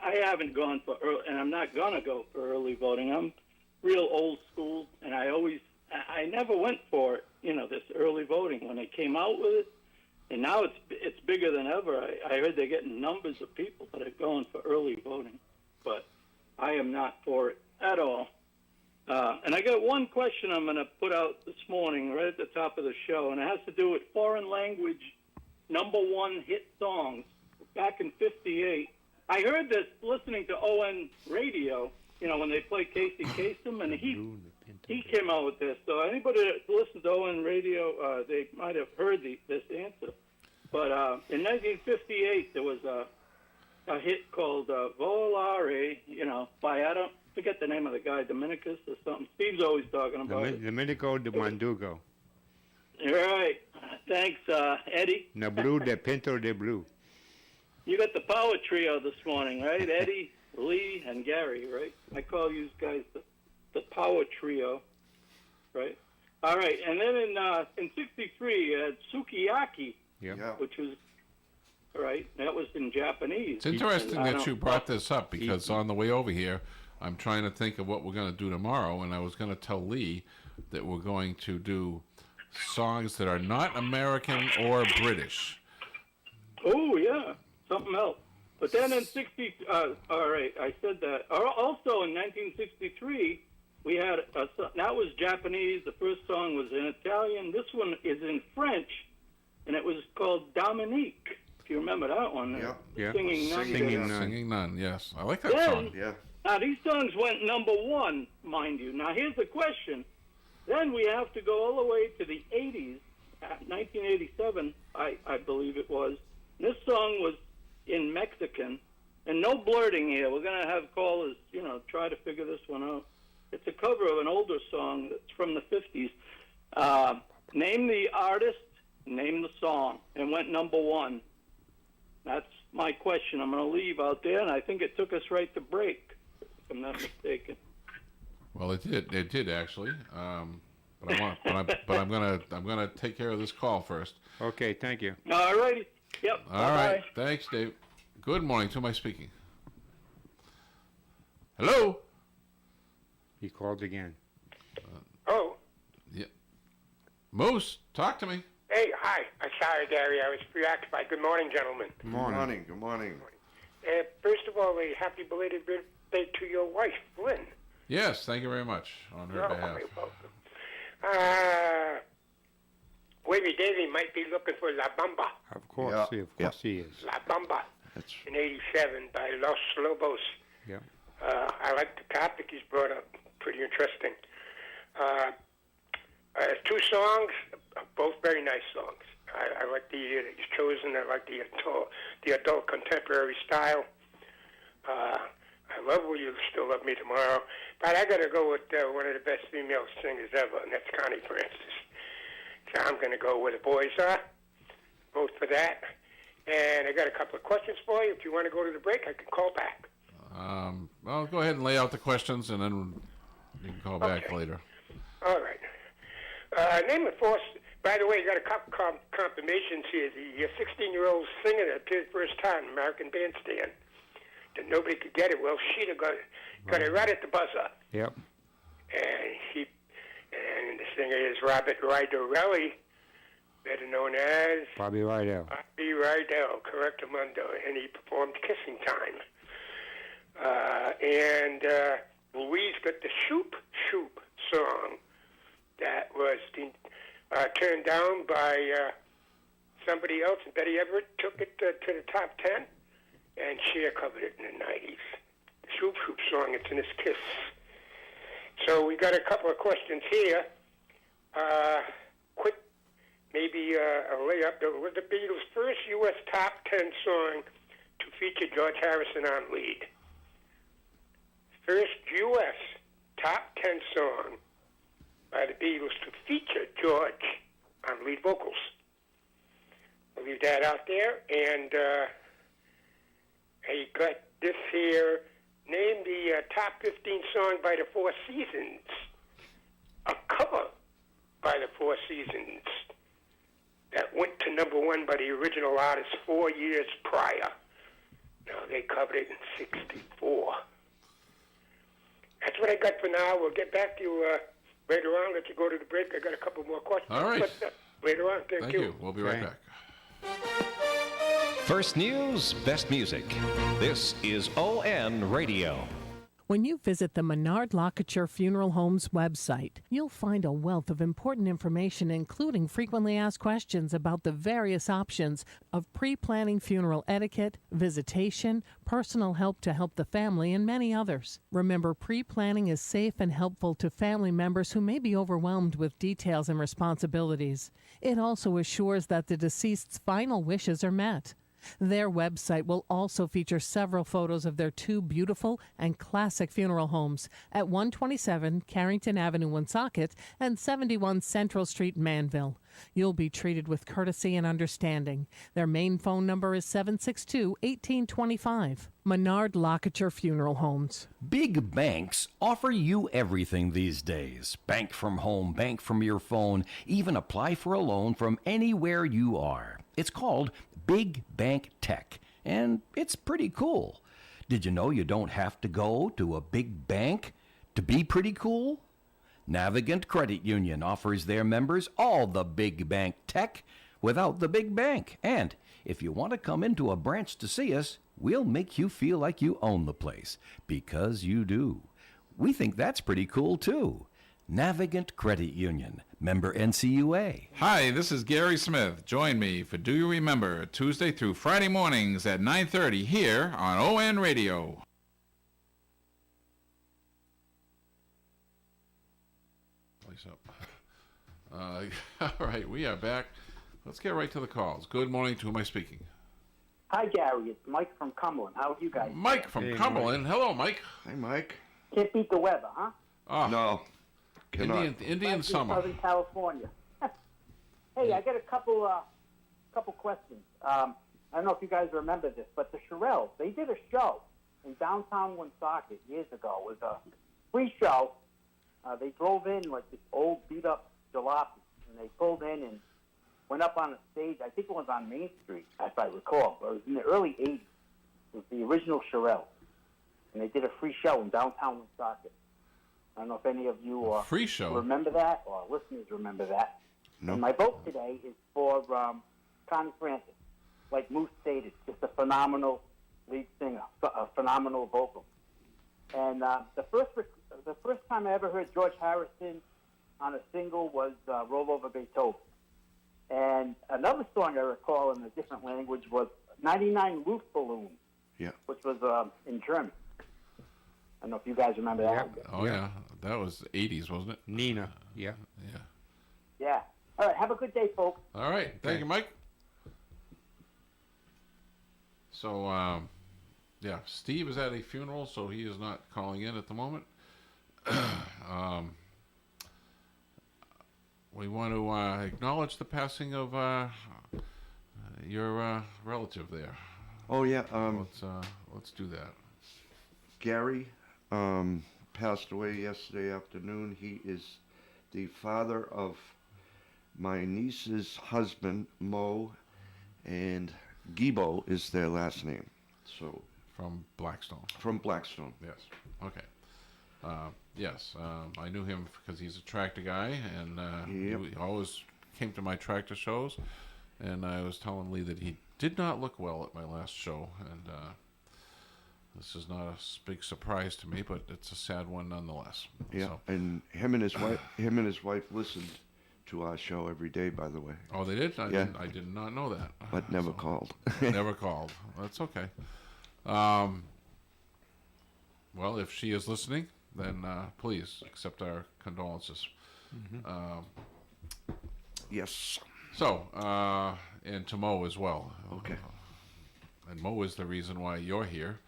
I haven't gone for early, and I'm not gonna go for early voting. I'm real old school, and I never went for it. This early voting when they came out with it, and now it's bigger than ever. I heard they're getting numbers of people that are going for early voting, but I am not for it at all. And I got one question I'm going to put out this morning, right at the top of the show, and it has to do with foreign language #1 hit songs back in '58. I heard this listening to ON Radio, when they play Casey Kasem, and he came out with this. So anybody that listens to ON Radio, they might have heard this answer. But in 1958, there was a hit called Volare, by Adam. Forget the name of the guy, Dominicus or something. Steve's always talking about it. Domenico de Mandugo. Right. Thanks, Eddie. Nablu de Pinto de Blue. You got the power trio this morning, right? Eddie, Lee, and Gary, right? I call you guys the power trio, right? All right. And then in '63, you had Sukiyaki, which was, right, that was in Japanese. It's interesting that you brought this up because on the way over here, I'm trying to think of what we're going to do tomorrow, and I was going to tell Lee that we're going to do songs that are not American or British. Oh, yeah, something else. But then in all right, I said that. Also in 1963, we had, that was Japanese, the first song was in Italian, this one is in French, and it was called Dominique, if you remember that one. Yeah. Singing Nun, yes. I like that song. Yeah. Now, these songs went #1, mind you. Now, here's the question. Then we have to go all the way to the 80s, 1987, I believe it was. This song was in Mexican, and no blurting here. We're going to have callers, try to figure this one out. It's a cover of an older song that's from the 50s. Name the artist, name the song, and went #1. That's my question. I'm going to leave out there, and I think it took us right to break, if I'm not mistaken. Well, it did actually. But I'm gonna take care of this call first. Okay, thank you. All righty. Yep. All right. Thanks, Dave. Good morning. To whom am I speaking? Hello. He called again. Oh. Yeah. Moose, talk to me. Hey, hi. I'm sorry, Gary. I was preoccupied. Good morning, gentlemen. Good morning. Good morning. First of all, a happy belated birthday to your wife, Lynn. Yes, thank you very much on her behalf. You're welcome. Wavy Davy might be looking for La Bamba. Of course, he is. La Bamba. In '87 by Los Lobos. Yeah. I like the topic he's brought up. Pretty interesting. Two songs, both very nice songs. I like the he's chosen. I like the adult contemporary style. I love Will You Still Love Me Tomorrow. But I got to go with one of the best female singers ever, and that's Connie Francis. So I'm going to go where the boys are. Vote for that. And I got a couple of questions for you. If you want to go to the break, I can call back. Well, go ahead and lay out the questions, and then you can call back later. All right. Name the four. By the way, you got a couple confirmations here. The 16-year-old singer that appeared first time in American Bandstand. That nobody could get it. Well, Sheeta got it right at the buzzer. Yep. And the singer is Robert Rydell, better known as Bobby Rydell. Bobby Rydell, correctamundo, and he performed "Kissing Time." And Louise got the "Shoop Shoop" song that was turned down by somebody else, and Betty Everett took it to the top 10. And Cher covered it in the 90s. The Shoop Shoop song, it's in his Kiss. So we got a couple of questions here. Quick, maybe a layup. It was the Beatles' first U.S. top 10 song to feature George Harrison on lead. First U.S. top 10 song by the Beatles to feature George on lead vocals. I'll leave that out there. And I got this here. Name the top 15 song by the Four Seasons. A cover by the Four Seasons that went to #1 by the original artist 4 years prior. Now, they covered it in 64. That's what I got for now. We'll get back to you later on. Let you go to the break. I got a couple more questions. All right. But, later on. Thank you. We'll be right Okay. back. First news, best music. This is ON Radio. When you visit the Menard Lockachar Funeral Home's website, you'll find a wealth of important information, including frequently asked questions about the various options of pre-planning funeral etiquette, visitation, personal help to help the family, and many others. Remember, pre-planning is safe and helpful to family members who may be overwhelmed with details and responsibilities. It also assures that the deceased's final wishes are met. Their website will also feature several photos of their two beautiful and classic funeral homes at 127 Carrington Avenue, Woonsocket, and 71 Central Street, Manville. You'll be treated with courtesy and understanding. Their main phone number is 762-1825. Menard Lockachar Funeral Homes. Big banks offer you everything these days. Bank from home, bank from your phone, even apply for a loan from anywhere you are. It's called Big Bank Tech, and it's pretty cool. Did you know you don't have to go to a big bank to be pretty cool? Navigant Credit Union offers their members all the big bank tech without the big bank. And if you want to come into a branch to see us, we'll make you feel like you own the place, because you do. We think that's pretty cool too. Navigant Credit Union, member NCUA. Hi, this is Gary Smith. Join me for Do You Remember, Tuesday through Friday mornings at 9:30 here on ON Radio. Place up. All right, we are back. Let's get right to the calls. Good morning. To whom am I speaking? Hi, Gary. It's Mike from Cumberland. How are you guys? Mike from Hey, Cumberland. Hello, Mike. Hey, Mike. Can't beat the weather, huh? Ah, No, cannot. Indian Like in summer. Southern California. Hey, I got a couple questions. I don't know if you guys remember this, but the Shirelles, they did a show in downtown Woonsocket years ago. It was a free show. They drove in like this old beat-up jalopy, and they pulled in and went up on a stage. I think it was on Main Street, if I recall. But it was in the early 80s. It was the original Shirelles. And they did a free show in downtown Woonsocket. I don't know if any of you Free show. remember that, or listeners remember that. No. And my vote today is for Connie Francis. Like Moose stated, just a phenomenal lead singer, a phenomenal vocal. And the first time I ever heard George Harrison on a single was Roll Over Beethoven. And another song I recall in a different language was 99 Roof Balloons, Yeah. which was in German. I don't know if you guys remember that. Yep. Oh, yeah. That was 80s, wasn't it? Nina. Yeah. Yeah. Yeah. All right. Have a good day, folks. All right. Thank you, Mike. So, yeah, Steve is at a funeral, so he is not calling in at the moment. We want to acknowledge the passing of your relative there. Oh, yeah. Let's do that. Gary passed away yesterday afternoon. He is the father of my niece's husband, Mo, and Gibo is their last name. So, From Blackstone. from Blackstone. Yes. Okay. Yes, I knew him because he's a tractor guy, and Yep. he always came to my tractor shows. And I was telling Lee that he did not look well at my last show, and this is not a big surprise to me, but it's a sad one nonetheless. Yeah, So, and him and his wife listened to our show every day, by the way, oh, they did? Yeah. I did not know that. but never So, called. Never called. That's okay. Well, if she is listening, then please accept our condolences. Yes. So, and to Mo as well. Okay. And Mo is the reason why you're here.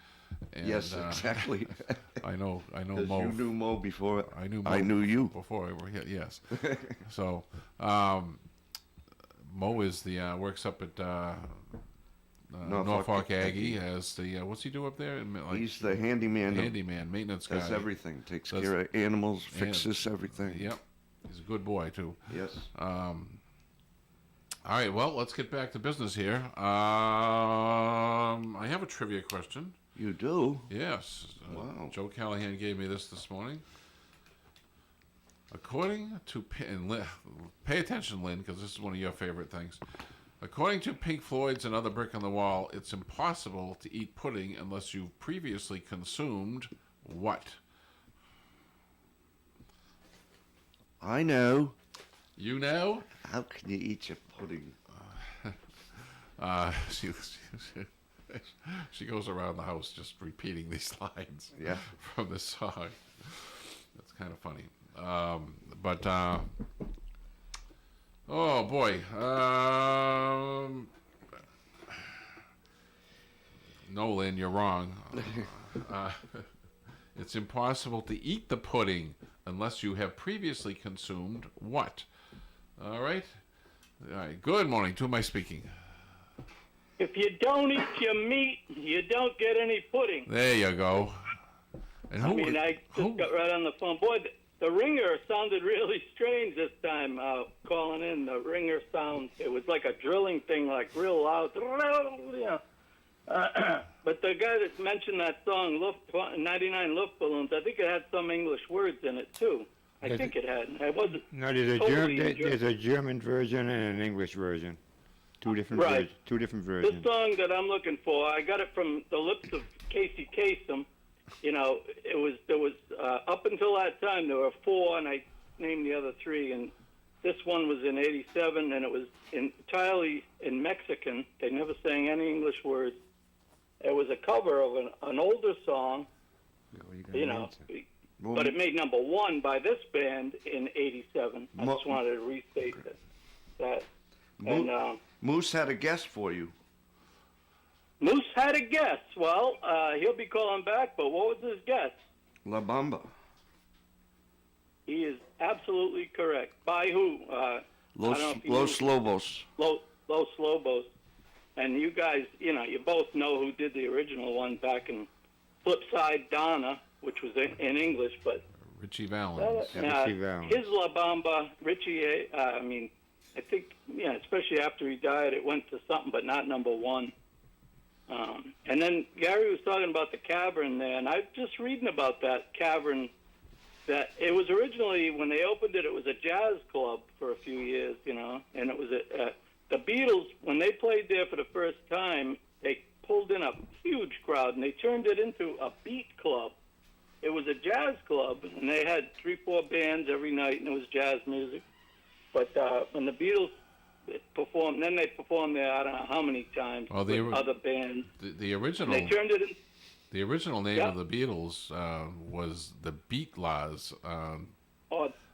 And, Yes, exactly. I know 'Cause Mo. you knew Mo before I knew Mo I knew you. before I were here. Yes. So, Mo is the works up at Norfolk Aggie as the what's he do up there? Like, He's the handyman. handyman, maintenance guy. Does everything. Takes Does- care of animals, fixes everything. Yep. He's a good boy too. Yes. All right, well, let's get back to business here. I have a trivia question. You do? Yes. Wow. Joe Callahan gave me this morning. According to... pay attention, Lynn, because this is one of your favorite things. According to Pink Floyd's Another Brick on the Wall, it's impossible to eat pudding unless you've previously consumed what? I know. You know? How can you eat your pudding? She goes around the house just repeating these lines Yeah. from this song. That's kind of funny. Oh boy. No, Lynn, you're wrong. It's impossible to eat the pudding unless you have previously consumed what? All right. All right. Good morning. To my speaking. If you don't eat your meat, you don't get any pudding. There you go. And I mean, I just got right on the phone. Boy, the ringer sounded really strange this time, calling in. The ringer sound, it was like a drilling thing, like real loud. Yeah. But the guy that mentioned that song, 99 Luftballons, I think it had some English words in it, too. I think it had. I wasn't No, there's a German version and an English version. Two different versions. This song that I'm looking for, I got it from the lips of Casey Kasem. You know, there was up until that time there were 4, and I named the other 3, and this one was in '87, and it was entirely in Mexican. They never sang any English words. It was a cover of an older song, but it made number 1 by this band in '87. I just wanted to restate that. And Moose had a guess for you. Moose had a guess. Well, he'll be calling back, but what was his guess? La Bamba. He is absolutely correct. By who? Los Lobos. Los Lobos. And you guys, you both know who did the original one back in Flipside Donna, which was in English, but... Richie Valens. Richie Valens. His La Bamba, Richie, I think, especially after he died, it went to something, but not number 1. And then Gary was talking about the cavern there, and I was just reading about that cavern, that it was originally, when they opened it, it was a jazz club for a few years, and it was the Beatles, when they played there for the first time, they pulled in a huge crowd, and they turned it into a beat club. It was a jazz club, and they had 3-4 bands every night, and it was jazz music. But when the Beatles performed, then they performed there I don't know how many times with other bands. The original. And they turned it in. The original name of the Beatles was the Beatlas.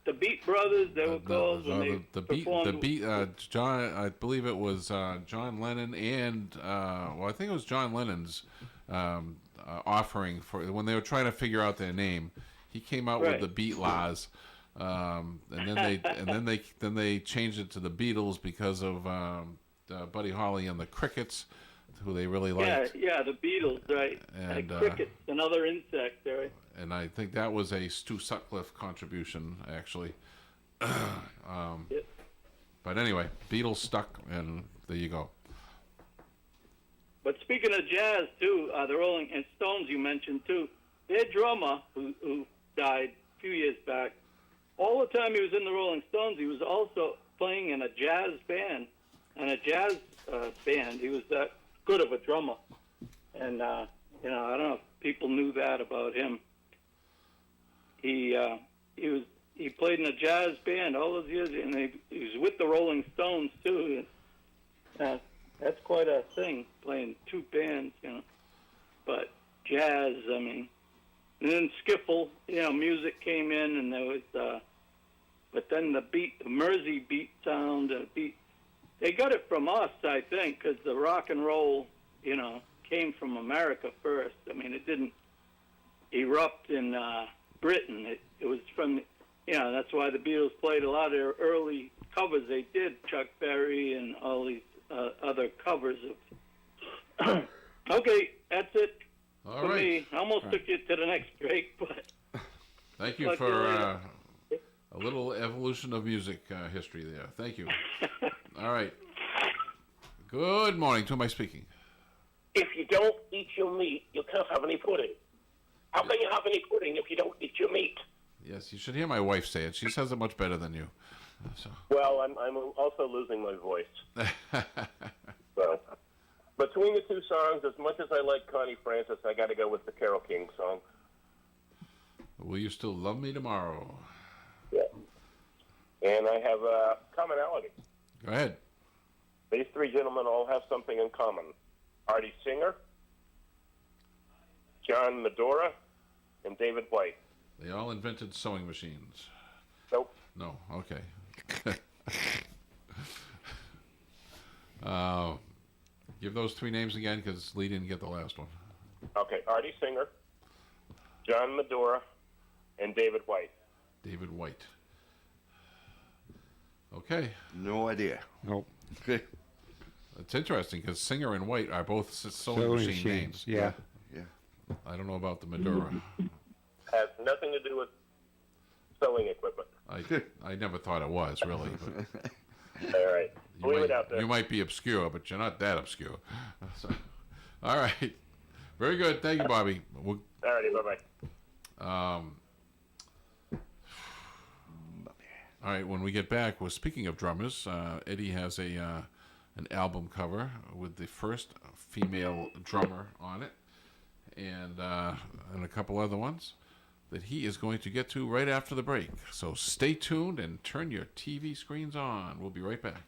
The Beat Brothers, they were called when they performed. John, I believe it was John Lennon and I think it was John Lennon's offering for when they were trying to figure out their name. He came out with the Beatlas. And then they changed it to the Beatles because of Buddy Holly and the Crickets, who they really liked. Yeah, the Beatles, right? And crickets, another insect, right? And I think that was a Stu Sutcliffe contribution, actually. Yep. But anyway, Beatles stuck, and there you go. But speaking of jazz, too, the Rolling Stones you mentioned, too, their drummer, who died a few years back, all the time he was in the Rolling Stones, he was also playing in a jazz band. And a jazz band, he was that good of a drummer. And, I don't know if people knew that about him. He played in a jazz band all those years, and he was with the Rolling Stones, too. That's quite a thing, playing 2 bands, But jazz, and then skiffle, music came in, and there was, but then the Mersey beat sound, they got it from us, I think, because the rock and roll, came from America first. It didn't erupt in Britain. It was from, that's why the Beatles played a lot of their early covers. They did Chuck Berry and all these other covers of. Okay, that's it. All right. Me. I almost took you to the next break, but... Thank you for a little evolution of music history there. Thank you. All right. Good morning. To whom am I speaking? If you don't eat your meat, you can't have any pudding. How can you have any pudding if you don't eat your meat? Yes, you should hear my wife say it. She says it much better than you. So. Well, I'm also losing my voice. So, between the two songs, as much as I like Connie Francis, I got to go with the Carole King song. Will You Still Love Me Tomorrow? Yeah. And I have a commonality. Go ahead. These three gentlemen all have something in common. Artie Singer, John Medora, and David White. They all invented sewing machines. Nope. No, okay. Give those three names again, because Lee didn't get the last one. Okay, Artie Singer, John Medora, and David White. David White. Okay. No idea. Nope. Okay. It's interesting, because Singer and White are both sewing machine names. Yeah. Yeah. I don't know about the Medora. Has nothing to do with sewing equipment. I never thought it was, really. But All right. Leave it out there. you might be obscure, but you're not that obscure. So, all right. Very good. Thank you, Bobby. All righty. Bye-bye. All right, when we get back, well, speaking of drummers, Eddie has an album cover with the first female drummer on it, and a couple other ones that he is going to get to right after the break. So stay tuned and turn your TV screens on. We'll be right back.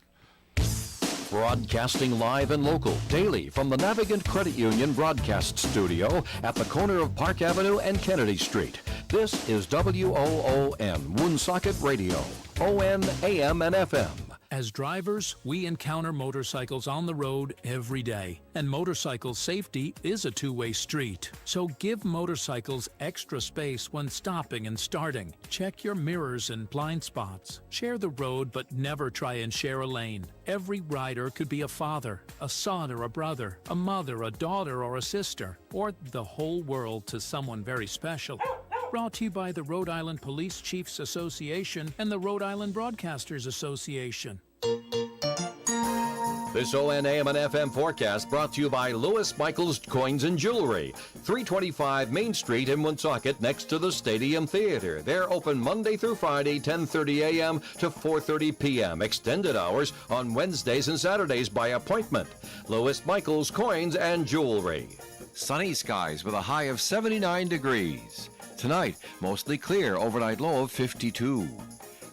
Broadcasting live and local, daily from the Navigant Credit Union broadcast studio at the corner of Park Avenue and Kennedy Street. This is WOON, Woonsocket Radio, ON, AM, and FM. As drivers, we encounter motorcycles on the road every day, and motorcycle safety is a two-way street. So give motorcycles extra space when stopping and starting. Check your mirrors and blind spots. Share the road, but never try and share a lane. Every rider could be a father, a son or a brother, a mother, a daughter or a sister, or the whole world to someone very special. Brought to you by the Rhode Island Police Chiefs Association and the Rhode Island Broadcasters Association. This ON, AM, and FM forecast brought to you by Lewis Michaels Coins and Jewelry, 325 Main Street in Woonsocket, next to the Stadium Theater. They're open Monday through Friday, 10:30 a.m. to 4:30 p.m. Extended hours on Wednesdays and Saturdays by appointment. Lewis Michaels Coins and Jewelry. Sunny skies with a high of 79 degrees. Tonight, mostly clear, overnight low of 52.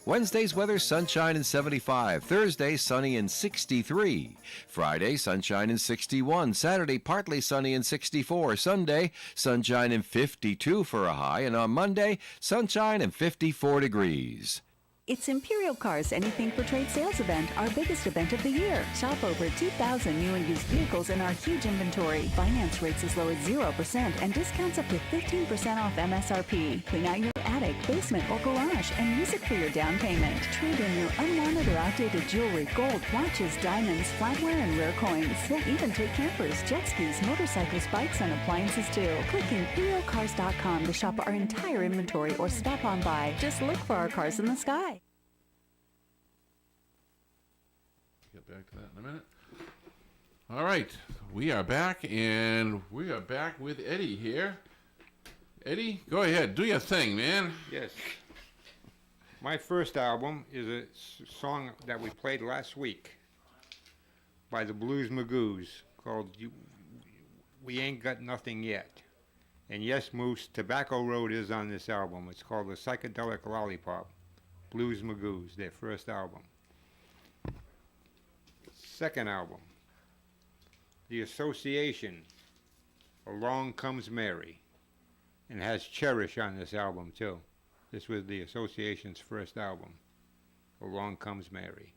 Wednesday's weather, sunshine and 75. Thursday, sunny and 63. Friday, sunshine and 61. Saturday, partly sunny and 64. Sunday, sunshine and 52 for a high. And on Monday, sunshine and 54 degrees. It's Imperial Cars Anything for Trade sales event, our biggest event of the year. Shop over 2,000 new and used vehicles in our huge inventory. Finance rates as low as 0% and discounts up to 15% off MSRP. Clean out your attic, basement, or garage and use it for your down payment. Trade in your unwanted or outdated jewelry, gold, watches, diamonds, flatware, and rare coins. We'll even take campers, jet skis, motorcycles, bikes, and appliances too. Click ImperialCars.com to shop our entire inventory or stop on by. Just look for our cars in the sky. Get back to that in a minute. All right, we are back, and we are back with Eddie here. Eddie, go ahead, do your thing, man. Yes. My first album is a song that we played last week by the Blues Magoos called We Ain't Got Nothing Yet. And yes, Moose, Tobacco Road is on this album. It's called The Psychedelic Lollipop. Blues Magoos, their first album. Second album, The Association, Along Comes Mary, and has Cherish on this album too. This was the Association's first album, Along Comes Mary.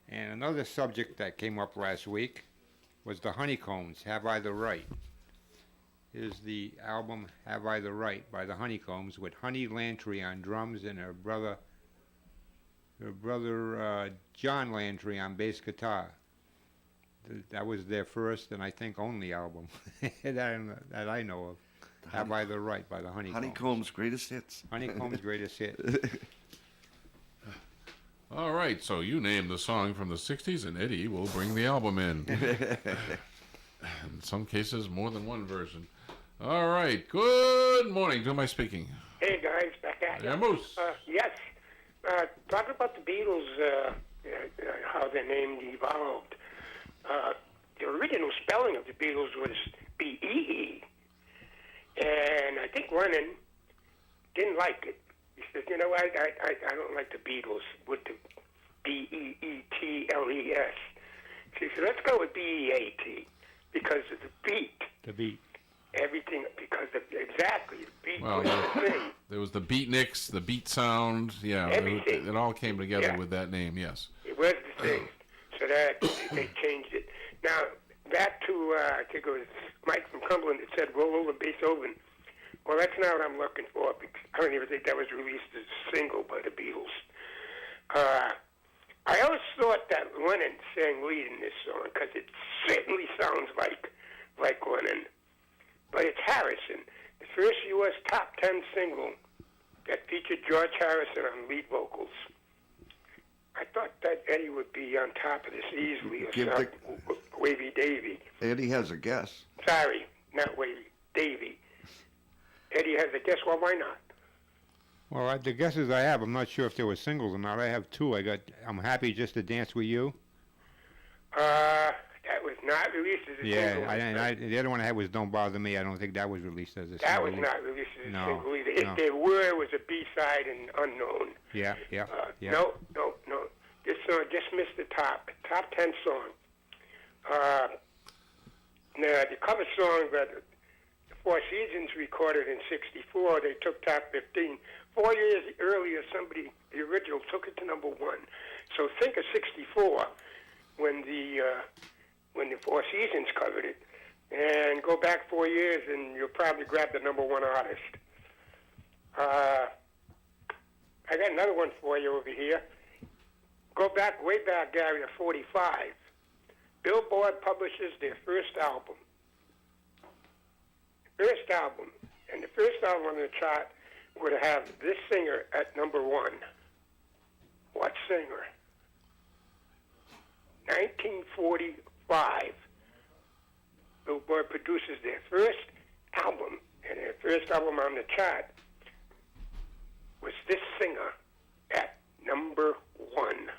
And another subject that came up last week was the Honeycombs, Have I the Right? Is the album Have I the Right by the Honeycombs with Honey Lantry on drums and her brother John Lantry on bass guitar. That was their first and I think only album that I know of. Have I the Right by the Honeycombs. Honeycombs' greatest hits. Honeycombs' greatest hit. All right, so you name the song from the 60s, and Eddie will bring the album in. In some cases, more than one version. All right, good morning. To whom am I speaking? Hey, guys, back at you. Yeah, Moose. Yes. Talking about the Beatles, how their name evolved. The original spelling of the Beatles was B-E-E. And I think Lennon didn't like it. He said, you know, I don't like the Beatles with the B-E-E-T-L-E-S. So he said, let's go with B-E-A-T because of the beat. The beat. Everything, because of, exactly, the beat Well, was the thing. there was the beatniks, the beat sound. Yeah, Everything. it all came together Yeah. with that name, yes. It was the thing. So that, they changed it. Now, back to, I think it was Mike from Cumberland that said, roll over Beethoven. Well, that's not what I'm looking for, because I don't even think that was released as a single by the Beatles. I always thought that Lennon sang lead in this song, because it certainly sounds like Lennon. But it's Harrison, the first U.S. top 10 single that featured George Harrison on lead vocals. I thought that Eddie would be on top of this easily, or something. Wavy Davy. Eddie has a guess. Sorry, not Wavy, Davy. Eddie has a guess. Well, why not? Well, the guesses I have, I'm not sure if they were singles or not. I have two. I'm Happy Just to Dance With You. That was not released as a single. Yeah, the other one I had was Don't Bother Me. I don't think that was released as a single. That was not released as a single either. No. If there were, it was a B-side and unknown. Yeah. No. This song just missed the top 10 song. Now, the cover song that the Four Seasons recorded in '64, they took top 15. 4 years earlier, the original, took it to number 1. So think of '64 when the Four Seasons covered it, and go back 4 years, and you'll probably grab the number 1 artist. I got another one for you over here. Go back, way back, Gary, to '45. Billboard publishes their first album. And the first album on the chart would have this singer at number 1. What singer? 1945. Billboard produces their first album, and their first album on the chart was this singer at number 1.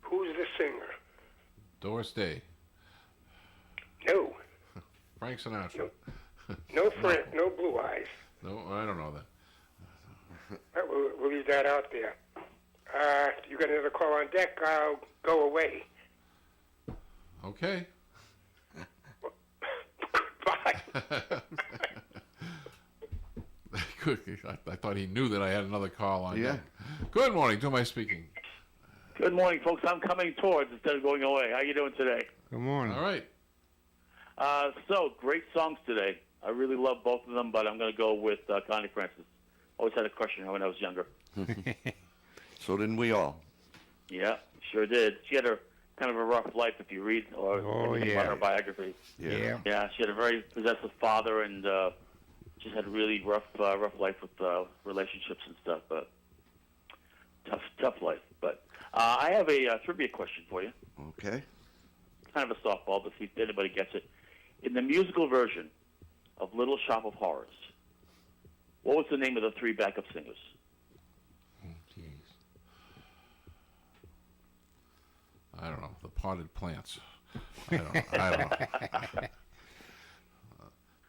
Who's the singer? Doris Day. No. Frank Sinatra. No Frank, no Blue Eyes. No, I don't know that. We'll leave that out there. You got another call on deck, I'll go away. Okay. Bye. Good. I thought he knew that I had another call on. Yeah. Good morning. To whom am I speaking? Good morning, folks. I'm coming towards instead of going away. How you doing today? Good morning. All right. So, great songs today. I really love both of them, but I'm going to go with Connie Francis. Always had a crush on her when I was younger. So didn't we all? Yeah, sure did. She had kind of a rough life if you read anything about her biography. Yeah. Yeah, she had a very possessive father and just had a really rough life with relationships and stuff. But tough life. But I have a trivia question for you. Okay. Kind of a softball, but see if anybody gets it. In the musical version of Little Shop of Horrors, what was the name of the 3 backup singers? I don't know. The Potted Plants. I don't know.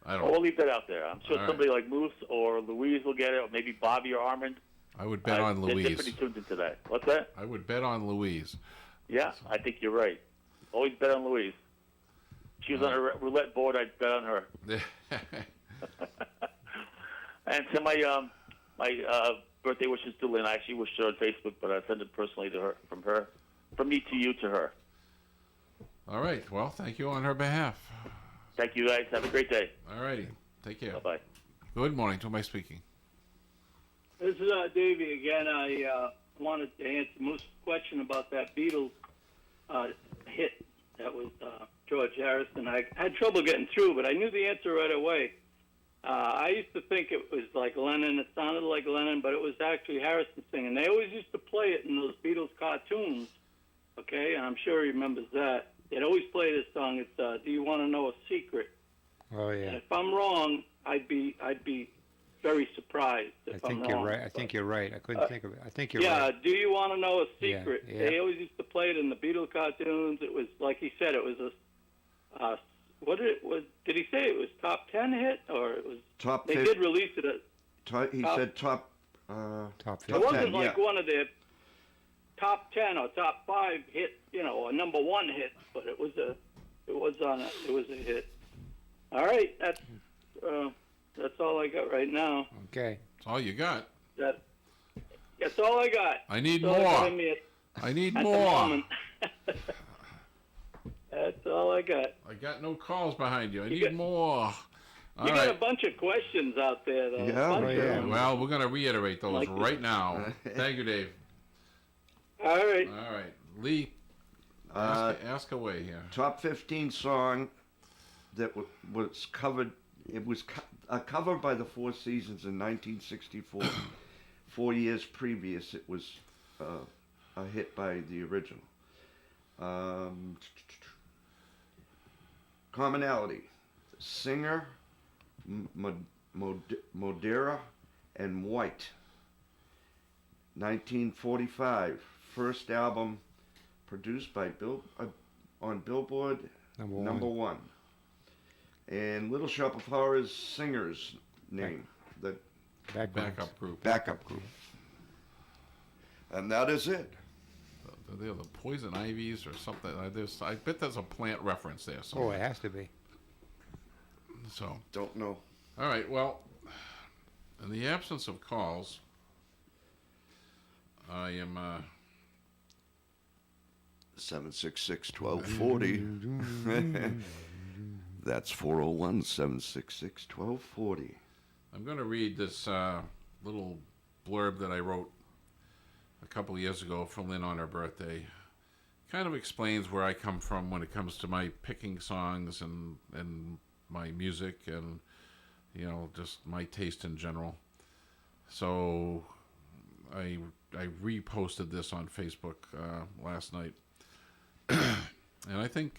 I don't. We'll leave that out there. I'm sure All somebody like Moose or Louise will get it, or maybe Bobby or Armand. I would bet on They're Louise. pretty tuned into that. What's that? I would bet on Louise. Yeah, I think you're right. Always bet on Louise. She was on a roulette board. I'd bet on her. And so my birthday wishes to Lynn. I actually wished her on Facebook, but I sent it personally to her, from me to you to her. All right. Well, thank you on her behalf. Thank you, guys. Have a great day. All righty. Take care. Bye-bye. Good morning. To whom am I speaking? This is Davey again. I wanted to answer Moose's question about that Beatles hit. That was George Harrison. I had trouble getting through, but I knew the answer right away. I used to think it was like Lennon. It sounded like Lennon, but it was actually Harrison singing. They always used to play it in those Beatles cartoons. Okay, and I'm sure he remembers that. They'd always play this song. It's "Do You Want to Know a Secret?" Oh yeah. And if I'm wrong, I'd be very surprised if I think I'm you're wrong. right. I think you're right. I couldn't think of it. I think you're Yeah, right. Do You Want to Know a Yeah, Secret? yeah. They always used to play it in the Beatles cartoons. It was like he said. It was a what did it was? Did he say it was top 10 hit or it was Top They 10. did release it at He top- said top. Top It wasn't 10, like yeah. one of their top 10 or top 5 hit, or number 1 hit, but it was a hit. All right, that's all I got right now. Okay. That's all you got. That's all I got. I need That's all I got more. in me I need at the more. moment. That's all I got. I got no calls behind you. I You need got- more. All You got a right. bunch of questions out there, though. Yeah. A bunch of them. Well, we're going to reiterate those Like right now. Thank you, Dave. All right. All right. Lee, ask away here. Top 15 song that was covered. It was a cover by the Four Seasons in 1964. 4 years previous, it was a hit by the original. Commonality. Singer, Modera, and White. 1945. First album produced by on Billboard Number one. And Little Shop of Horrors singer's name. The Backup group. backup group. And that is it. They're the Poison Ivies or something. I bet there's a plant reference there Oh, somewhere. it has to be. So, Don't know. all right. Well, in the absence of calls, I am 766-1240. That's 401-766-1240. I'm going to read this little blurb that I wrote a couple of years ago for Lynn on her birthday. Kind of explains where I come from when it comes to my picking songs and my music and, just my taste in general. So I reposted this on Facebook last night. And I think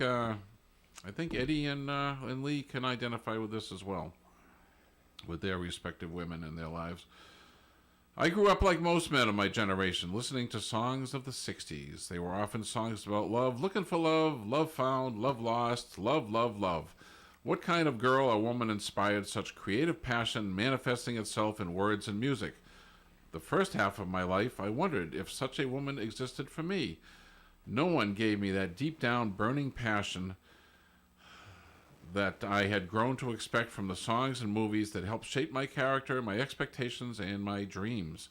Eddie and Lee can identify with this as well, with their respective women in their lives. I grew up like most men of my generation, listening to songs of the 60s. They were often songs about love, looking for love, love found, love lost, love, love, love. What kind of girl or woman inspired such creative passion manifesting itself in words and music? The first half of my life, I wondered if such a woman existed for me. No one gave me that deep down burning passion that I had grown to expect from the songs and movies that helped shape my character, my expectations, and my dreams.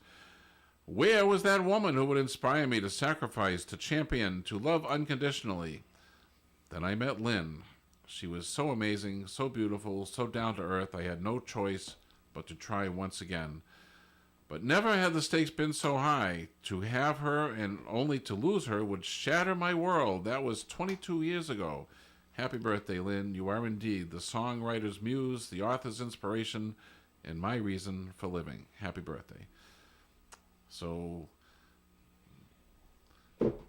Where was that woman who would inspire me to sacrifice, to champion, to love unconditionally? Then I met Lynn. She was so amazing, so beautiful, so down to earth, I had no choice but to try once again. But never had the stakes been so high. To have her and only to lose her would shatter my world. That was 22 years ago. Happy birthday, Lynn. You are indeed the songwriter's muse, the author's inspiration, and my reason for living. Happy birthday. So,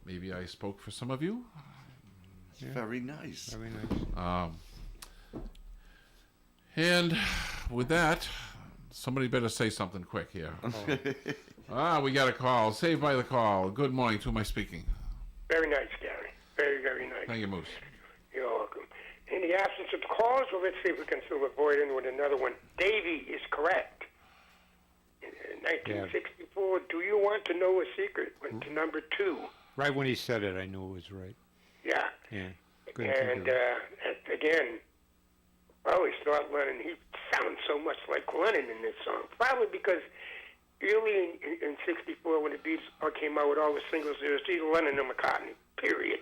maybe I spoke for some of you? Very nice. Very nice. And with that, somebody better say something quick here. We got a call. Saved by the call. Good morning. To who am I speaking? Very nice, Gary. Very, very nice. Thank you, Moose. You're welcome. In the absence of calls, well, let's see if we can still avoid it with another one. Davy is correct. In 1964, Do You Want to Know a Secret went to number 2. Right when he said it, I knew it was right. Yeah. Yeah. Couldn't think And of it. again, I always thought Lennon, he sounds so much like Lennon in this song. Probably because early in 64, when the Beatles came out with all the singles, there was either Lennon or McCartney, period.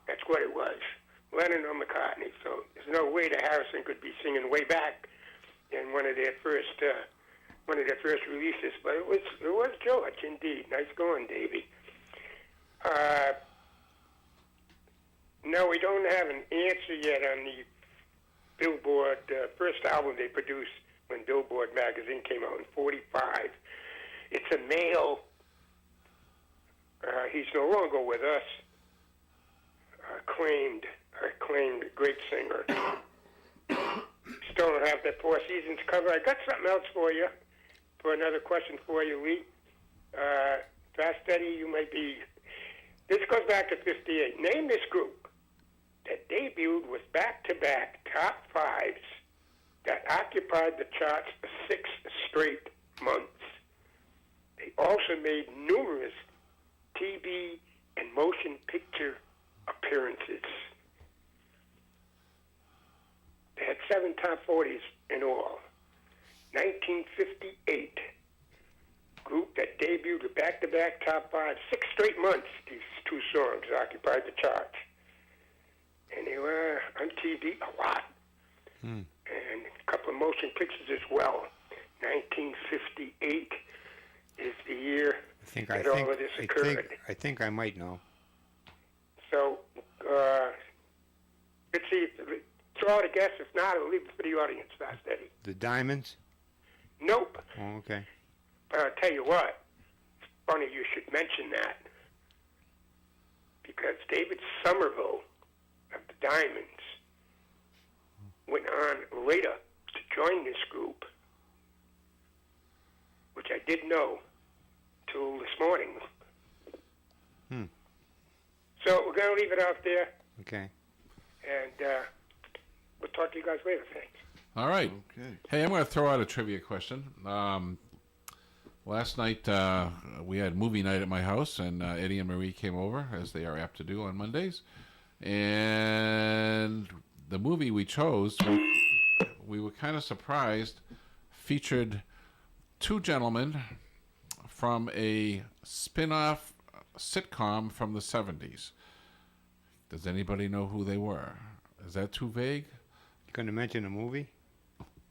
That's what it was, Lennon or McCartney. So there's no way that Harrison could be singing way back in one of their first releases. But it was George, indeed. Nice going, Davey. No, we don't have an answer yet on the Billboard first album they produced in Billboard magazine, came out in 45. It's a male. He's no longer with us. Acclaimed great singer. Still don't have that Four Seasons cover. I got something else for you, for another question for you, Lee. Fast Eddie, you might be... This goes back to 58. Name this group that debuted with back-to-back top fives that occupied the charts for 6 straight months. They also made numerous TV and motion picture appearances. They had 7 top 40s in all. 1958, group that debuted with back-to-back top 5, 6 straight months. These 2 songs occupied the charts. And they were on TV a lot. And a couple of motion pictures as well. 1958 is the year that all of this occurred. I think I might know. So, let's see. Throw out a guess. If not, I'll leave it for the audience, Fast Eddie. The Diamonds? Nope. Oh, okay. But I'll tell you what. It's funny you should mention that. Because David Somerville of the Diamonds went on later to join this group, which I didn't know till this morning. So we're going to leave it out there. Okay. And we'll talk to you guys later. Thanks. All right. Okay. Hey, I'm going to throw out a trivia question. Last night we had movie night at my house, and Eddie and Marie came over, as they are apt to do on Mondays. And the movie we chose, we were kind of surprised, featured 2 gentlemen from a spin-off sitcom from the 70s. Does anybody know who they were? Is that too vague? You going to mention a movie?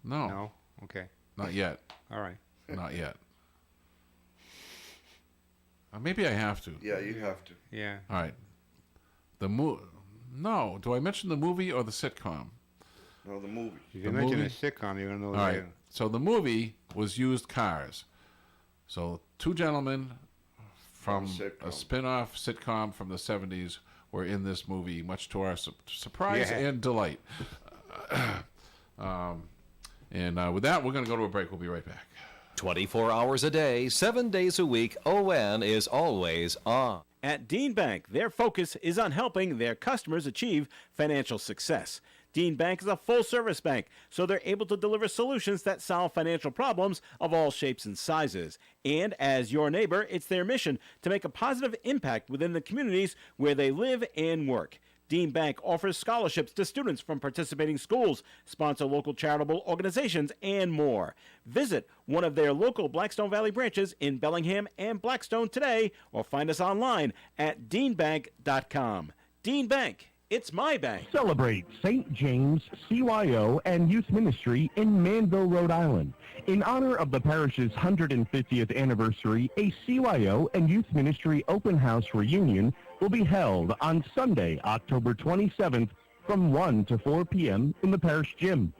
No. No? Okay. Not yet. All right. Not yet. Maybe I have to. Yeah, you have to. Yeah. All right. No. Do I mention the movie or the sitcom? No, the movie. If you mention a sitcom, you're going to know. All right. So the movie was Used Cars. So 2 gentlemen from a spin-off sitcom from the 70s were in this movie, much to our surprise and delight. And with that, we're going to go to a break. We'll be right back. 24 hours a day, 7 days a week, ON is always on. At Dean Bank, their focus is on helping their customers achieve financial success. Dean Bank is a full-service bank, so they're able to deliver solutions that solve financial problems of all shapes and sizes. And as your neighbor, it's their mission to make a positive impact within the communities where they live and work. Dean Bank offers scholarships to students from participating schools, sponsor local charitable organizations, and more. Visit one of their local Blackstone Valley branches in Bellingham and Blackstone today, or find us online at deanbank.com. Dean Bank. It's my bank. Celebrate St. James CYO and Youth Ministry in Manville, Rhode Island. In honor of the parish's 150th anniversary, a CYO and Youth Ministry open house reunion will be held on Sunday, October 27th from 1 to 4 p.m. in the parish gym.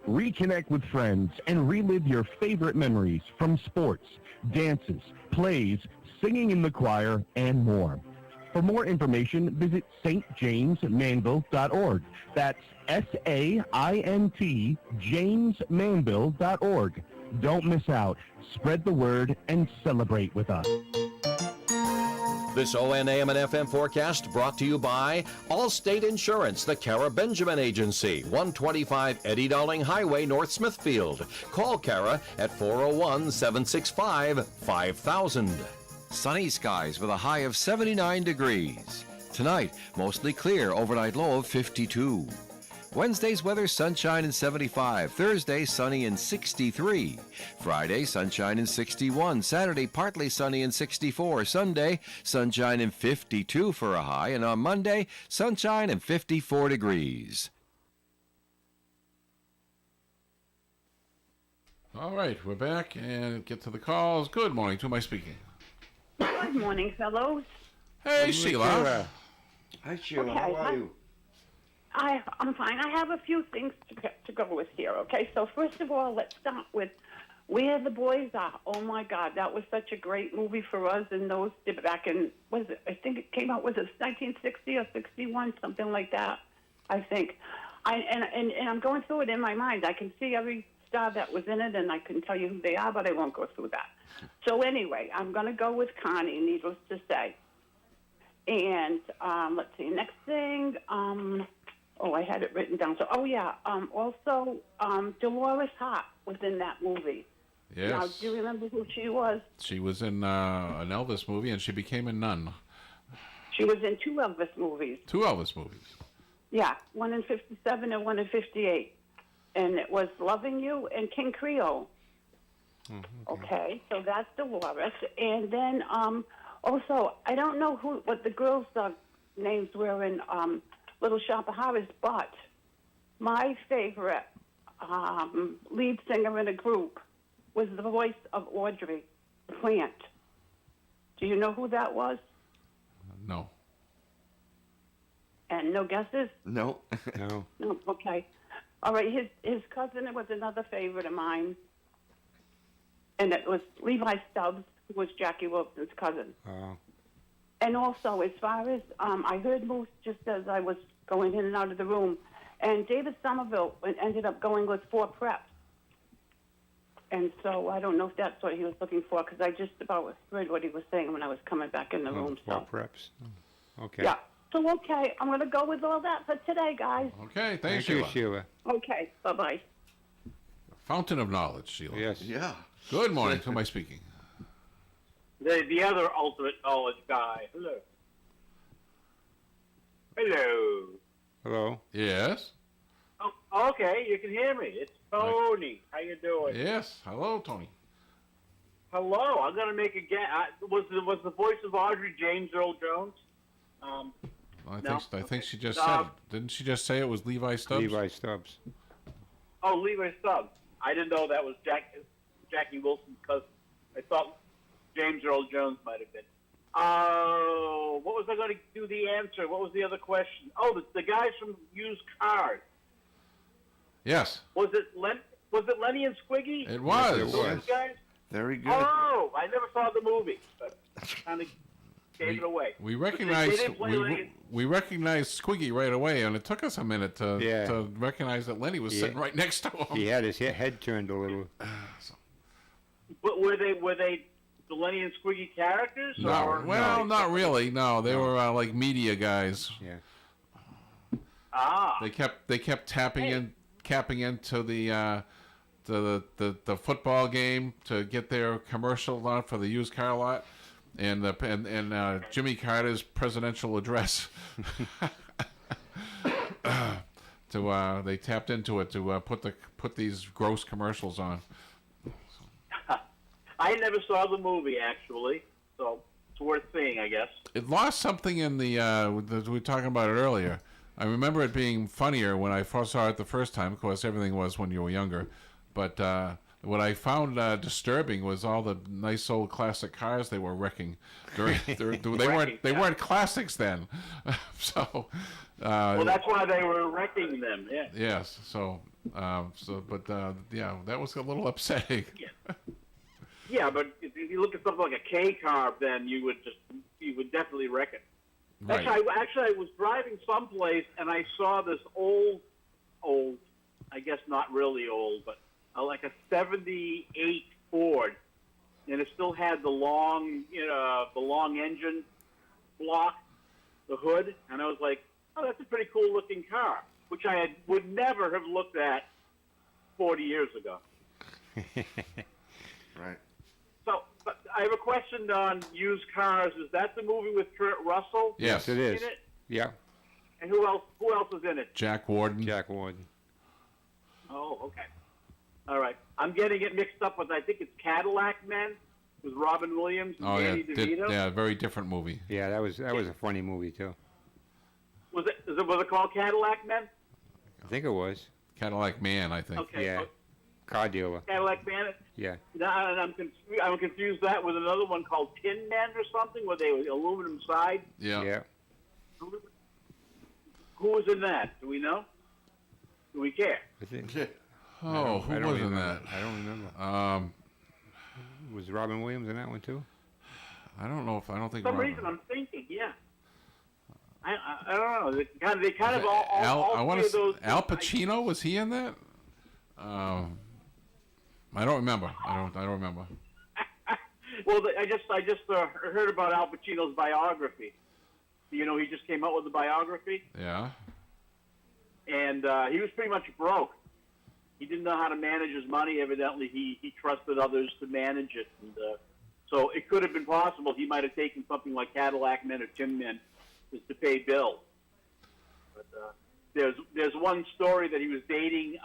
Reconnect with friends and relive your favorite memories from sports, dances, plays, singing in the choir, and more. For more information, visit stjamesmanville.org. That's SAINT, jamesmanville.org. Don't miss out. Spread the word and celebrate with us. This ONAM and FM forecast brought to you by Allstate Insurance, the Kara Benjamin Agency, 125 Eddie Dowling Highway, North Smithfield. Call Kara at 401-765-5000. Sunny skies with a high of 79 degrees. Tonight, mostly clear, overnight low of 52. Wednesday's weather, sunshine and 75. Thursday, sunny and 63. Friday, sunshine and 61. Saturday, partly sunny and 64. Sunday, sunshine and 52 for a high. And on Monday, sunshine and 54 degrees. All right, we're back and get to the calls. Good morning. To whom am I speaking? Good morning, fellows. Hey, Sheila. Hi, Sheila. Okay, How are you? I'm fine. I have a few things to go with here, okay? So first of all, let's start with Where the Boys Are. Oh, my God, that was such a great movie for us in those, back in, I think it came out, was it 1960 or 61, something like that, I think. And I'm going through it in my mind. I can see every star that was in it, and I can tell you who they are, but I won't go through that. So anyway, I'm going to go with Connie, needless to say. And let's see, next thing, I had it written down. So, also, Dolores Hart was in that movie. Yes. Now, do you remember who she was? She was in an Elvis movie, and she became a nun. She was in 2 Elvis movies. 2 Elvis movies. Yeah, one in 57 and one in 58. And it was Loving You and King Creole. Okay, so that's Dolores. And then also, I don't know what the girls' names were in Little Shop of Horrors, but my favorite lead singer in a group was the voice of Audrey Plant. Do you know who that was? No. And no guesses? No. No. No, okay. All right, his cousin was another favorite of mine. And it was Levi Stubbs, who was Jackie Wilson's cousin. Oh. And also, as far as, I heard Moose just as I was going in and out of the room, and David Somerville ended up going with 4 Preps. And so I don't know if that's what he was looking for, because I just about heard what he was saying when I was coming back in the room. So. Preps. Okay. Yeah. So, okay, I'm going to go with all that for today, guys. Okay, thanks, Thank you, Sheila. Okay, bye-bye. Fountain of knowledge, Sheila. Yes. Yeah. Good morning. Who am I speaking? The other ultimate knowledge guy. Hello. Hello. Hello. Yes. Oh, okay, you can hear me. It's Tony. How you doing? Yes. Hello, Tony. Hello. I'm gonna make a guess. Was the voice of Audrey James Earl Jones? I think she just said it. Didn't she just say it was Levi Stubbs? Levi Stubbs. Oh, Levi Stubbs. I didn't know that was Jackie Wilson's cousin. I thought James Earl Jones might have been. What was I going to do the answer? What was the other question? Oh, the guys from Used Cars. Yes. Was it Lenny and Squiggy? It was. Yes, it was. Those guys? Very good. Oh, I never saw the movie, but kind of gave it away. We They recognized didn't play we recognized Squiggy right away, and it took us a minute to recognize that Lenny was Yeah. sitting right next to him. He had his head turned a little. But were they the Lenny and Squiggy characters? No, well, not really. No, they were like media guys. Yeah. Ah. They kept tapping into the football game to get their commercial on for the used car lot, and Jimmy Carter's presidential address. They tapped into it to put these gross commercials on. I never saw the movie, actually, so it's worth seeing, I guess. It lost something in we were talking about it earlier. I remember it being funnier when I first saw it the first time. Of course, everything was when you were younger. But what I found disturbing was all the nice old classic cars they were wrecking. They weren't classics then. So. Well, that's why they were wrecking them. Yeah. Yes. That was a little upsetting. Yeah, but if you look at something like a K car, then you would definitely wreck it. Right. Actually, I was driving someplace and I saw this old, I guess not really old, but like a '78 Ford, and it still had the long engine block, the hood, and I was like, oh, that's a pretty cool looking car, which I would never have looked at 40 years ago. Right. So, but I have a question on Used Cars. Is that the movie with Kurt Russell? Yes, it is. In it? Yeah. And who else is in it? Jack Warden. Oh, okay. All right. I'm getting it mixed up with, I think it's Cadillac Men with Robin Williams and Danny DeVito. Very different movie. Yeah, that was a funny movie too. Was it called Cadillac Men? I think it was. Cadillac Man, I think. Okay. Yeah. Car dealer. Cadillac Man. Yeah. Now, and I'm confused that with another one called Tin Men or something, where they were aluminum side. Yeah. Yeah. Who was in that? Do we know? Do we care? I think. Oh, who was in that? I don't remember. Was Robin Williams in that one too? I don't know if I don't think. For some reason, I'm thinking, yeah. I don't know. They kind of all I want three of to. those. Al Pacino, was he in that? I don't remember. I don't remember. Well, I just heard about Al Pacino's biography. You know, he just came out with a biography, Yeah. and he was pretty much broke. He didn't know how to manage his money. Evidently, he trusted others to manage it, and so it could have been possible he might have taken something like Cadillac Men or Tin Men to pay bills. But there's one story that he was dating.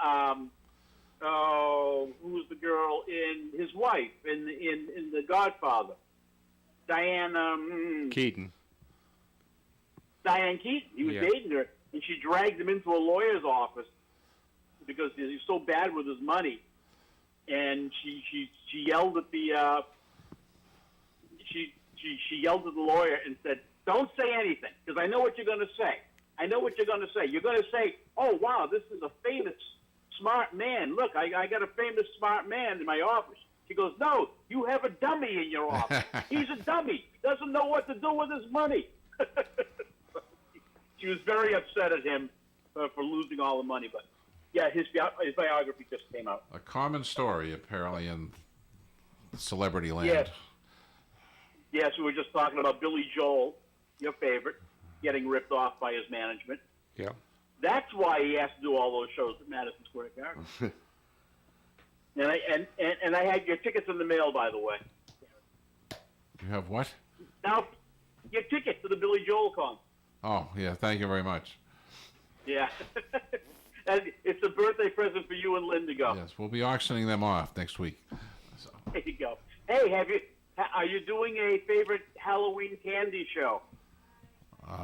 Who was the girl in his wife in The Godfather? Diane Keaton. Diane Keaton. He was dating her, and she dragged him into a lawyer's office because he was so bad with his money, and she yelled at the she yelled at the lawyer and said, "Don't say anything, because I know what you're going to say. I know what you're going to say. You're going to say, oh wow, this is a famous smart man. Look, I got a famous smart man in my office." She goes, "No, you have a dummy in your office. He's a dummy. He doesn't know what to do with his money." She was very upset at him for losing all the money. But yeah, his biography just came out. A common story, apparently, in celebrity land. Yes. Yes, we were just talking about Billy Joel, your favorite, getting ripped off by his management. Yeah. That's why he has to do all those shows at Madison Square Garden. and I had your tickets in the mail, by the way. You have what? Now, your tickets to the Billy Joel concert. Oh, yeah. Thank you very much. Yeah. And it's a birthday present for you and Lynn to go. Yes, we'll be auctioning them off next week. So. There you go. Hey, are you doing a favorite Halloween candy show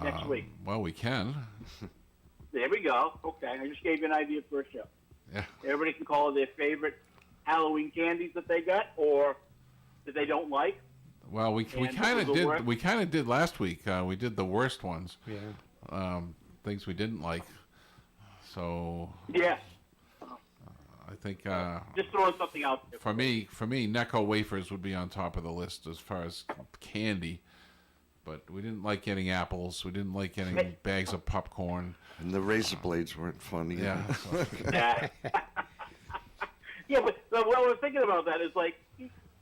next week? Well, we can. There we go. Okay, I just gave you an idea for a show. Yeah. Everybody can call it their favorite Halloween candies that they got or that they don't like. Well, we kind of did last week. We did the worst ones. Yeah. Things we didn't like. So. Yeah. I think. Just throwing something out there. For me, Necco wafers would be on top of the list as far as candy. But we didn't like getting apples. We didn't like getting bags of popcorn. And the razor blades weren't fun either. Yeah. Yeah, but what I was thinking about that is like,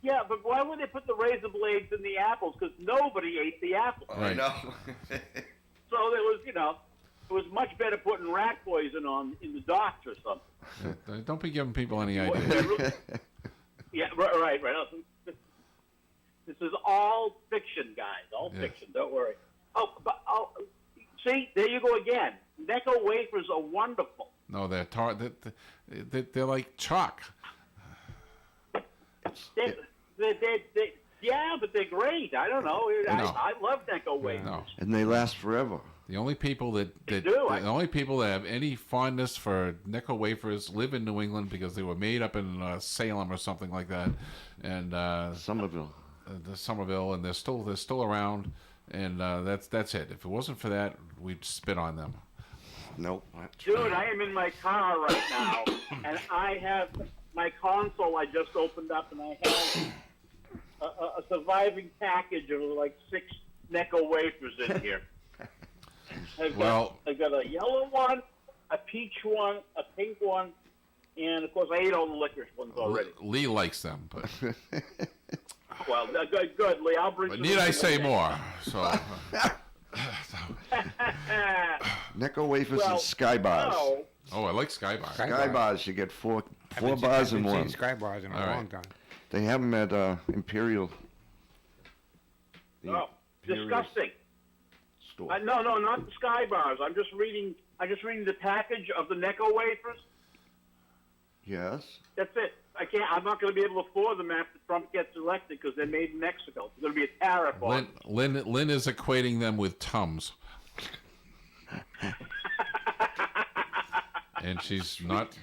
yeah, but why would they put the razor blades in the apples? Because nobody ate the apples. Right. I know. So there was, it was much better putting rat poison in the docks or something. Yeah, don't be giving people any ideas. Yeah, right. This is all fiction, guys. All fiction. Don't worry. See, there you go again. Necco wafers are wonderful. No, they're they're like chalk. Yeah, but they're great. I don't know. I love Necco wafers. No. And they last forever. The only people that have any fondness for Necco wafers live in New England because they were made up in Salem or something like that, and Somerville. Somerville, and they're still around, and that's it. If it wasn't for that, we'd spit on them. Nope. Dude, I am in my car right now, and I have my console I just opened up, and I have a surviving package of like 6 Necco wafers in here. I've got a yellow one, a peach one, a pink one, and of course I ate all the licorice ones already. Lee likes them, but well, good, Lee. I'll bring. But need I say more? So. Necco wafers and Sky Bars. No. Oh, I like Sky Bars. Sky Bars, you get four bars in one. Sky Bars in a long time. They have them at Imperial. Oh, disgusting. Store. No, not the Sky Bars. I'm just reading the package of the Necco wafers. Yes. That's it. I'm not going to be able to afford them after Trump gets elected because they're made in Mexico. There's going to be a tariff on them. Lynn is equating them with Tums. And she's not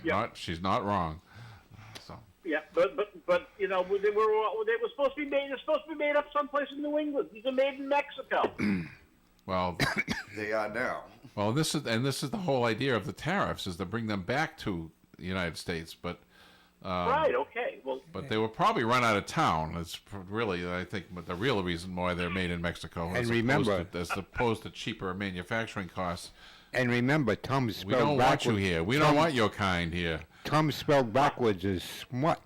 wrong. So. Yeah, but they were supposed to be made. They're supposed to be made up someplace in New England. These are made in Mexico. Well, they are now. Well, this is the whole idea of the tariffs, is to bring them back to the United States, but Right. Okay. Well, but they will probably run out of town. It's really, I think, the real reason why they're made in Mexico. And remember, as opposed to cheaper manufacturing costs. And remember, Tom's spelled We don't want backwards. you here. We don't want your kind here. Tom spelled backwards is smut.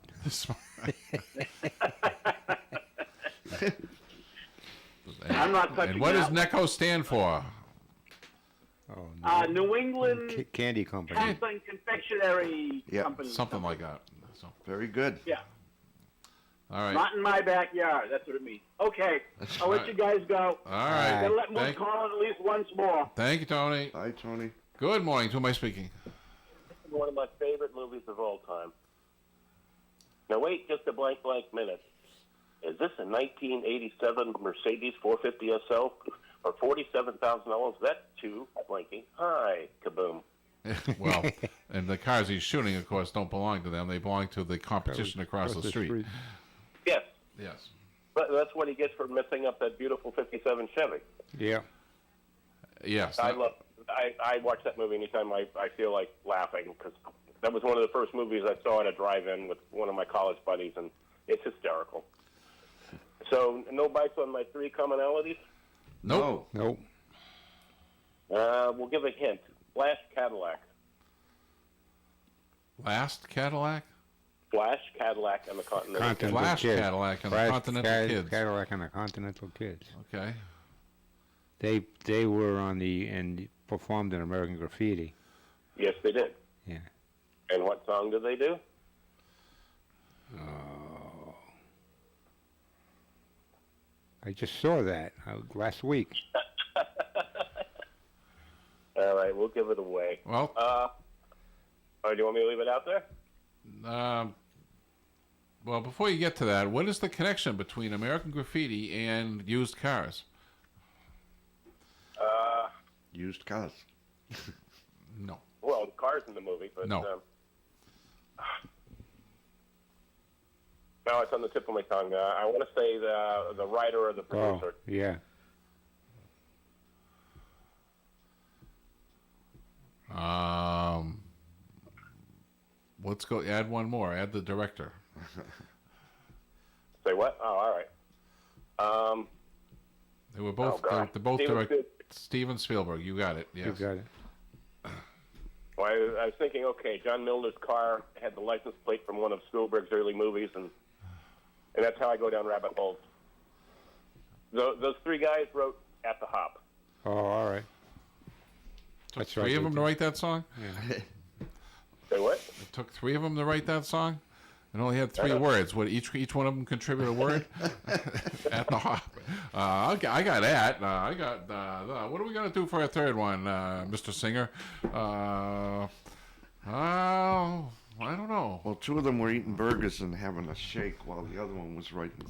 I'm not touching And what does that NECO stand for? New England Candy Company. Something Confectionery Company. Something like that. So. Very good. Yeah. All right. Not in my backyard. That's what it means. Okay. I'll let you guys go. All right. Gotta let Moose call in at least once more. Thank you, Tony. Hi, Tony. Good morning. To who am I speaking? One of my favorite movies of all time. Now wait just a blank minute. Is this a 1987 Mercedes 450 SL for $47,000? That's too blanking high. Kaboom. Well, and the cars he's shooting, of course, don't belong to them. They belong to the competition across the street. Yes. Yes. But that's what he gets for messing up that beautiful 57 Chevy. Yeah. Yes. I watch that movie anytime I feel like laughing, because that was one of the first movies I saw at a drive-in with one of my college buddies, and it's hysterical. So, no bites on my three commonalities? Nope. Nope. We'll give a hint. Flash Cadillac. Last Cadillac? Flash Cadillac and the Continental Kids. Flash Kids. Cadillac and the Flash Continental Kids. Cadillac and the Continental Kids. Okay. They were on and performed in American Graffiti. Yes, they did. Yeah. And what song did they do? I just saw that last week. All right, we'll give it away. Well. Do you want me to leave it out there? Well, before you get to that, what is the connection between American Graffiti and used cars? Used cars. No. Well, the car's in the movie, but... No. No, it's on the tip of my tongue. I want to say the writer or the producer. Oh, yeah. Let's go. Add one more. Add the director. Say what? Oh, all right. They were both. Oh, God. They're both Steven directed. Steven Spielberg. You got it. Yes. You got it. Well, I was thinking, okay, John Milner's car had the license plate from one of Spielberg's early movies, and that's how I go down rabbit holes. Those three guys wrote At the Hop. Oh, all right. Took three of them to write that song? Yeah. Say what? It took three of them to write that song? And only had three words. Would each one of them contribute a word? At the hop. I got that. I got. What are we gonna do for a third one, Mr. Singer? I don't know. Well, two of them were eating burgers and having a shake while the other one was writing.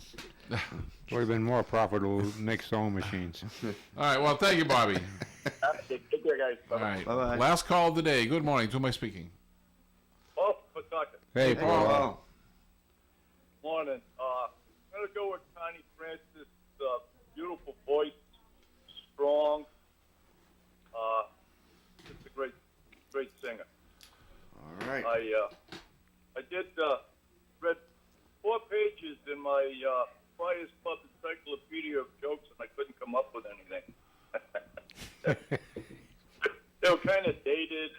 Would have been more profitable to make sewing machines. All right. Well, thank you, Bobby. Take care, guys. All right. Bye-bye. Last call of the day. Good morning. To whom am I speaking? Oh, for talking. Hey, Paul. Morning. I'm gonna go with Connie Francis. Beautiful voice, strong. Just a great singer. All right. I did read 4 pages in my Friars Club encyclopedia of jokes, and I couldn't come up with anything. They were kind of dated.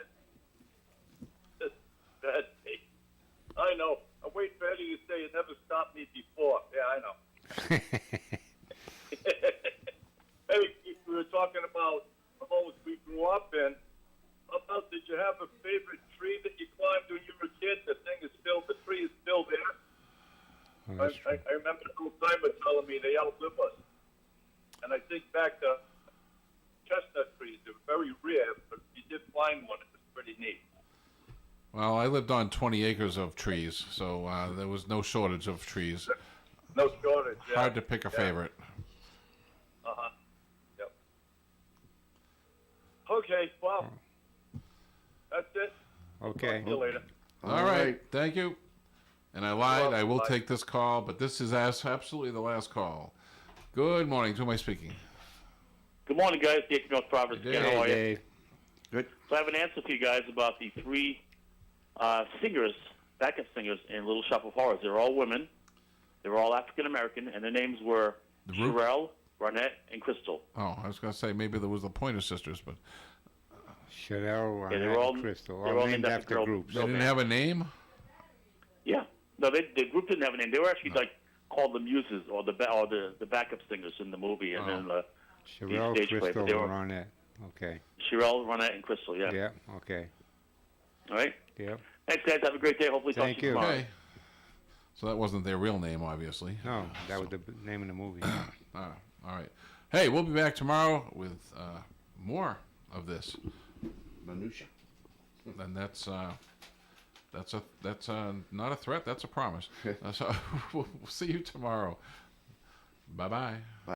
I know. I wait for Eddie to say it never stopped me before. Yeah, I know. Hey, we were talking about the homes we grew up in. How about, did you have a favorite tree that you climbed when you were a kid? The tree is still there. I remember the old timer telling me they outlive us. And I think back to chestnut trees. They're very rare, but if you did find one, it was pretty neat. Well, I lived on 20 acres of trees, so there was no shortage of trees. No shortage, yeah. Hard to pick a favorite. Uh-huh. Yep. Okay, well, that's it. Okay. Talk to you later. All right. Thank you. And I lied. I will take this call, but this is absolutely the last call. Good morning. To whom am I speaking? Good morning, guys. Dave from North Providence. Hey, again. How are you? Dave. So I have an answer for you guys about the three singers, backup singers in Little Shop of Horrors. They're all women. They were all African American, and their names were Sherelle, Ronette, and Crystal. Oh, I was going to say maybe there was the Pointer Sisters, but Sherelle, Yeah, they were Ronette, all- and Crystal, they were all all named named after after girl- groups. they didn't have a name. Yeah. No, the group didn't have a name. They were actually like called the Muses or the backup singers in the movie, and then the Sherelle, stage play. Crystal, But they were Ronette. Okay. Sherelle, Ronette, and Crystal. Yeah. Yeah. Okay. All right. Yeah. Thanks, guys. Have a great day. Hopefully, talk Thank to you you. tomorrow. Okay. So that wasn't their real name, obviously. No, that was the name of the movie. All right. Hey, we'll be back tomorrow with more of this. Minutia. And that's not a threat. That's a promise. So we'll see you tomorrow. Bye-bye.